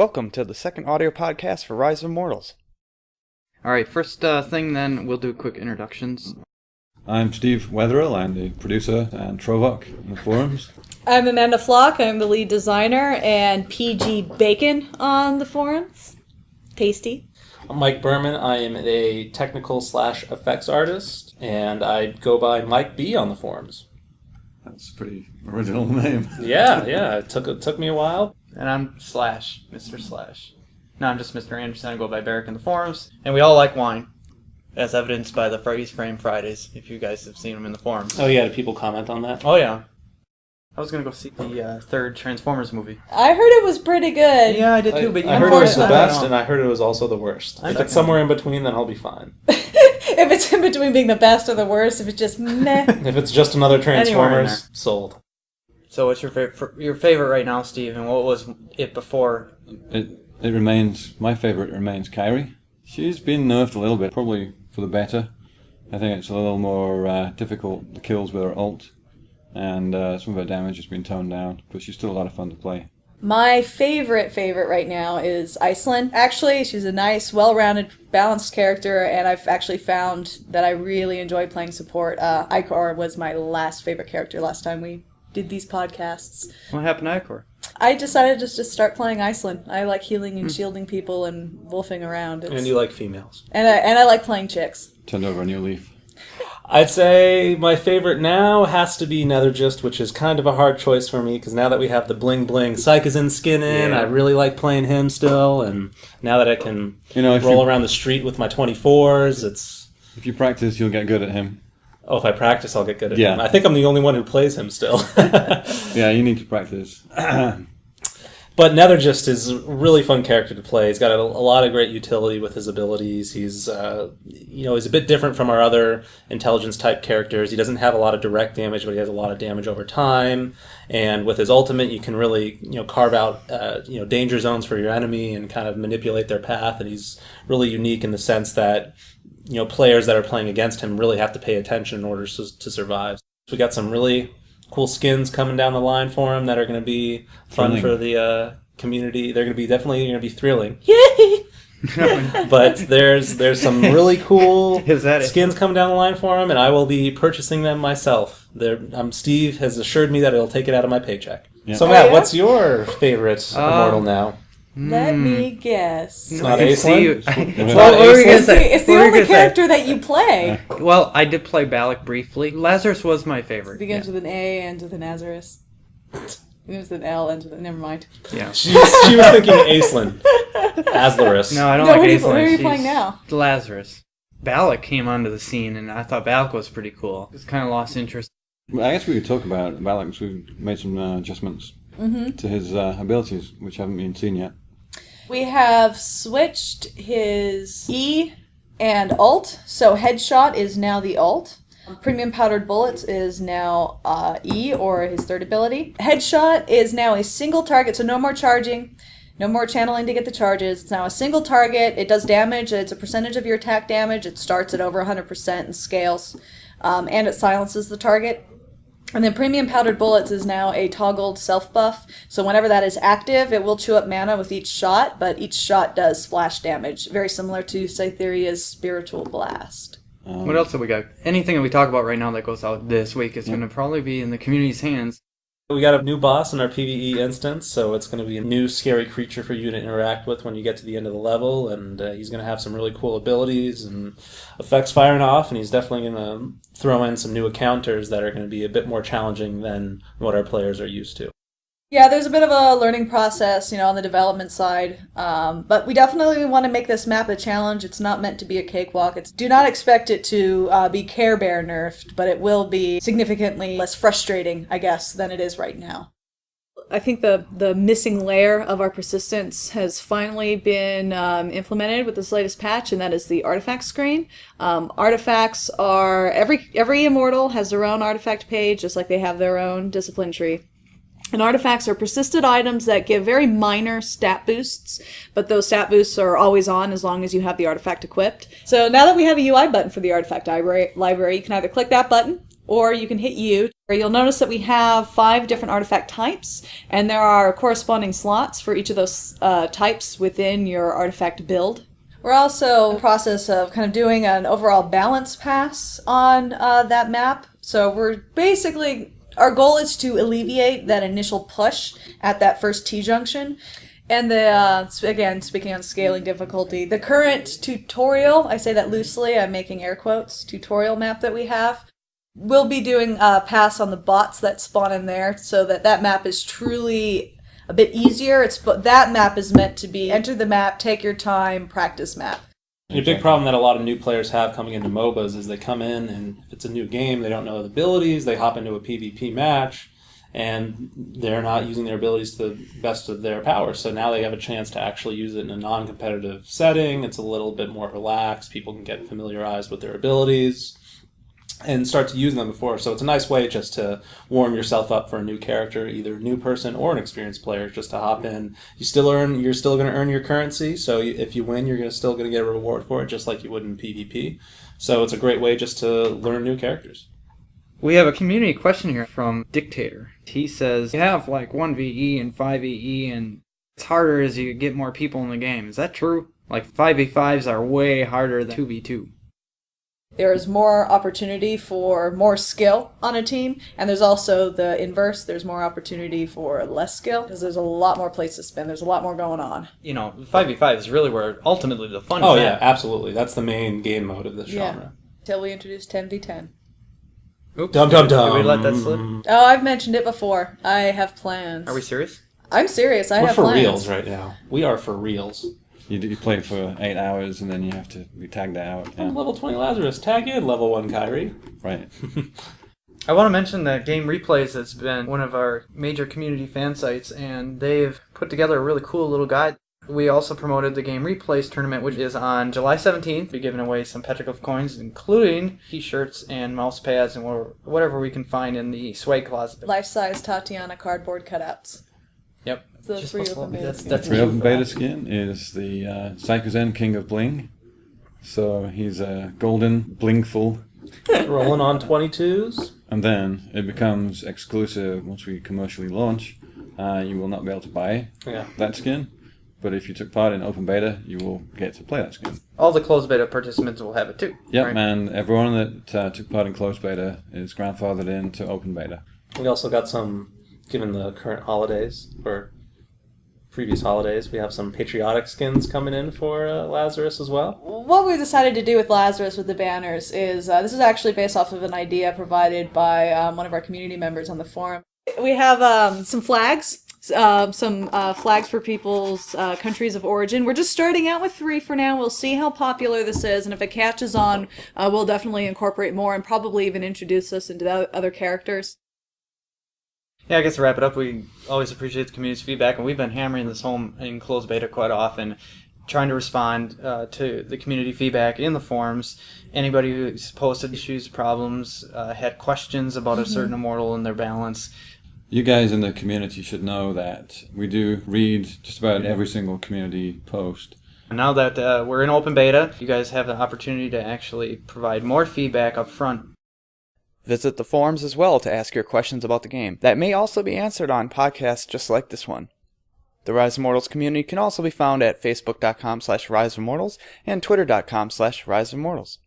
Welcome to the second audio podcast for Rise of Immortals. Alright, first thing then, we'll do quick introductions. I'm Steve Wetherill. I'm the producer and Trovok in the forums. I'm Amanda Flock. I'm the lead designer and PG Bacon on the forums. Tasty. I'm Mike Berman. I am a technical/effects artist, and I go by Mike B on the forums. That's a pretty original name. Yeah. It took me a while. And I'm Slash, Mr. Slash. No, I'm just Mr. Anderson. I go by Barrick in the forums. And we all like wine, as evidenced by the Freeze Frame Fridays, if you guys have seen them in the forums. Oh yeah, do people comment on that? Oh yeah. I was going to go see the third Transformers movie. I heard it was pretty good. Yeah, I did too, but I heard it was the best, know. and I heard it was also the worst. If it's somewhere in between, then I'll be fine. If it's in between being the best or the worst, if it's just meh. If it's just another Transformers, sold. So what's your favorite right now, Steve, and what was it before? It remains, my favourite remains Kairi. She's been nerfed a little bit, probably for the better. I think it's a little more difficult, the kills with her ult, and some of her damage has been toned down, but she's still a lot of fun to play. My favorite right now is Iceland. Actually, she's a nice, well-rounded, balanced character, and I've actually found that I really enjoy playing support. Icor was my last favorite character last time we did these podcasts. What happened to Icor? I decided to just start playing Iceland. I like healing and shielding people and wolfing around. And you like females. And I like playing chicks. Turned over a new leaf. I'd say my favorite now has to be Nethergist, which is kind of a hard choice for me, because now that we have the bling bling Psychozin skin in, I really like playing him still, and now that I can roll around the street with my 24s, it's... If you practice, you'll get good at him. Oh, if I practice, I'll get good at him. I think I'm the only one who plays him still. Yeah, you need to practice. But Nethergist is a really fun character to play. He's got a lot of great utility with his abilities. He's, he's a bit different from our other intelligence-type characters. He doesn't have a lot of direct damage, but he has a lot of damage over time. And with his ultimate, you can really, carve out, danger zones for your enemy and kind of manipulate their path. And he's really unique in the sense that, players that are playing against him really have to pay attention in order to survive. So we got some really cool skins coming down the line for him that are going to be fun for the community. They're going to be thrilling. Yay! But there's some really cool skins coming down the line for him, and I will be purchasing them myself. Steve has assured me that it'll take it out of my paycheck. Yeah. So Matt, what's your favorite Immortal now? Let me guess. It's not Aislinn? It's the only character that you play. Well, I did play Balak briefly. Lazarus was my favorite. It begins with an A, ends with an Azarus. Begins with an L, ends with an... Never mind. Yeah. She was thinking Aislinn. Azlarus. No, I don't like Aislinn. Who are you playing now? Lazarus. Balak came onto the scene, and I thought Balak was pretty cool. Just kind of lost interest. Well, I guess we could talk about Balak, because we've made some adjustments to his abilities, which haven't been seen yet. We have switched his E and ult, so Headshot is now the ult. Premium Powdered Bullets is now E, or his third ability. Headshot is now a single target, so no more charging, no more channeling to get the charges. It's now a single target. It does damage. It's a percentage of your attack damage. It starts at over 100% and scales, and it silences the target. And then Premium Powdered Bullets is now a toggled self-buff, so whenever that is active, it will chew up mana with each shot, but each shot does splash damage, very similar to Cytheria's Spiritual Blast. What else have we got? Anything that we talk about right now that goes out this week is going to probably be in the community's hands. We got a new boss in our PvE instance, so it's going to be a new scary creature for you to interact with when you get to the end of the level, and he's going to have some really cool abilities and effects firing off, and he's definitely going to throw in some new encounters that are going to be a bit more challenging than what our players are used to. Yeah, there's a bit of a learning process, on the development side, but we definitely want to make this map a challenge. It's not meant to be a cakewalk. Do not expect it to be Care Bear nerfed, but it will be significantly less frustrating, I guess, than it is right now. I think the missing layer of our persistence has finally been implemented with this latest patch, and that is the artifact screen. Artifacts are... Every Immortal has their own artifact page, just like they have their own discipline tree. And artifacts are persisted items that give very minor stat boosts, but those stat boosts are always on as long as you have the artifact equipped. So now that we have a UI button for the artifact library, you can either click that button or you can hit U. You'll notice that we have 5 different artifact types, and there are corresponding slots for each of those types within your artifact build. We're also in the process of kind of doing an overall balance pass on that map. So we're basically, our goal is to alleviate that initial push at that first T-junction. And again, speaking on scaling difficulty, the current tutorial, I say that loosely, I'm making air quotes, tutorial map that we have, we'll be doing a pass on the bots that spawn in there so that map is truly a bit easier. That map is meant to be enter the map, take your time, practice map. And a big problem that a lot of new players have coming into MOBAs is they come in and if it's a new game, they don't know the abilities, they hop into a PvP match, and they're not using their abilities to the best of their power. So now they have a chance to actually use it in a non-competitive setting. It's a little bit more relaxed. People can get familiarized with their abilities and start to use them before. So it's a nice way just to warm yourself up for a new character, either a new person or an experienced player, just to hop in. You're still going to earn your currency. So if you win, you're still going to get a reward for it, just like you would in PvP. So it's a great way just to learn new characters. We have a community question here from Dictator. He says, you have like 1VE and 5VE, and it's harder as you get more people in the game. Is that true? Like 5v5s are way harder than 2v2. There is more opportunity for more skill on a team, and there's also the inverse. There's more opportunity for less skill, because there's a lot more places to spend. There's a lot more going on. 5v5 is really where ultimately the fun is. Oh, yeah, absolutely. That's the main game mode of this Yeah. genre. Till we introduce 10v10. Oops. Dum dum dum. Did we let that slip? Oh, I've mentioned it before. I have plans. Are we serious? I'm serious. I We're have for plans. reals right now. We are for reals. You play for 8 hours and then you have to be tagged out. Yeah. Level 20 Lazarus, tag in level 1 Kyrie. Right. I want to mention that Game Replays has been one of our major community fan sites, and they've put together a really cool little guide. We also promoted the Game Replays tournament, which is on July 17th. We're giving away some petroglyph coins, including t-shirts and mouse pads and whatever we can find in the swag closet. Life-size Tatiana cardboard cutouts. Yep. The Just free before- open beta that's- skin. that's Free cute open for beta that. skin is the Psychozen King of Bling. So he's a golden, blingful. Rolling on 22s. And then it becomes exclusive once we commercially launch. You will not be able to buy Yeah. that skin. But if you took part in open beta, you will get to play that skin. All the closed beta participants will have it too. Yep, right? and everyone that took part in closed beta is grandfathered into open beta. We also got some, given the current holidays, or previous holidays, we have some patriotic skins coming in for Lazarus as well. What we decided to do with Lazarus with the banners is, this is actually based off of an idea provided by one of our community members on the forum. We have some flags. Some flags for people's countries of origin. We're just starting out with 3 for now. We'll see how popular this is, and if it catches on, we'll definitely incorporate more and probably even introduce us into the other characters. Yeah, I guess to wrap it up, we always appreciate the community's feedback, and we've been hammering this home in closed beta quite often, trying to respond to the community feedback in the forums. Anybody who's posted issues, problems, had questions about a certain immortal and their balance. You guys in the community should know that we do read just about every single community post. Now that we're in open beta, you guys have the opportunity to actually provide more feedback up front. Visit the forums as well to ask your questions about the game. That may also be answered on podcasts just like this one. The Rise of Immortals community can also be found at facebook.com/riseofimmortals and twitter.com/riseofimmortals.